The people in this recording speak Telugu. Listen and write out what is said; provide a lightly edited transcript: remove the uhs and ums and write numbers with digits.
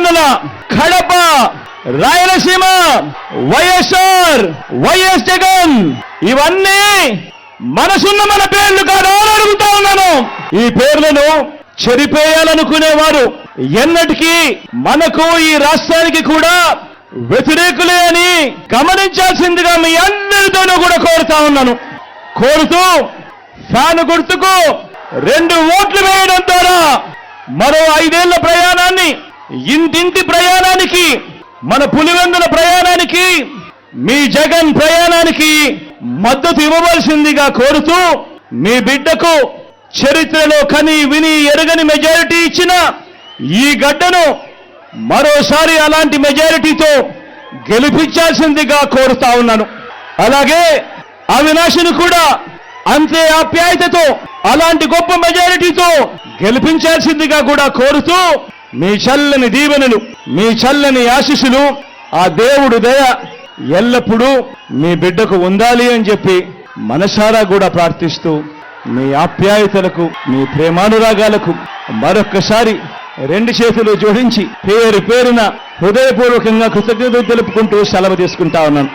పులివెందుల, కడప, రాయలసీమ, వైఎస్ఆర్, వైఎస్ జగన్, ఇవన్నీ మనసున్న మన పేర్లు కాదా అని అడుగుతా ఉన్నాను. ఈ పేర్లను చెరిపేయాలనుకునేవారు ఎన్నటికీ మనకు ఈ రాష్ట్రానికి కూడా వ్యతిరేకులే అని గమనించాల్సిందిగా మీ అందరితోనూ కూడా కోరుతా ఉన్నాను. కోరుతూ ఫ్యాను గుర్తుకు 2 ఓట్లు వేయడం ద్వారా మరో 5 ఏళ్ల ప్రయాణాన్ని, ఇంటింటి ప్రయాణానికి, మన పులివెందుల ప్రయాణానికి, మీ జగన్ ప్రయాణానికి మద్దతు ఇవ్వవలసిందిగా కోరుతూ, మీ బిడ్డకు చరిత్రలో కని విని ఎరగని మెజారిటీ ఇచ్చిన ఈ గడ్డను మరోసారి అలాంటి మెజారిటీతో గెలిపించాల్సిందిగా కోరుతా ఉన్నాను. అలాగే అవినాష్ను కూడా అంతే ఆప్యాయతతో అలాంటి గొప్ప మెజారిటీతో గెలిపించాల్సిందిగా కూడా కోరుతూ, మీ చల్లని దీవెనలు, మీ చల్లని ఆశీస్సులు, ఆ దేవుడు దయ ఎల్లప్పుడూ మీ బిడ్డకు ఉండాలి అని చెప్పి మనసారా కూడా ప్రార్థిస్తూ, మీ ఆప్యాయతలకు, మీ ప్రేమానురాగాలకు మరొక్కసారి 2 చేతులు జోడించి పేరు పేరున హృదయపూర్వకంగా కృతజ్ఞతలు తెలుపుకుంటూ సెలవు తీసుకుంటా ఉన్నాను.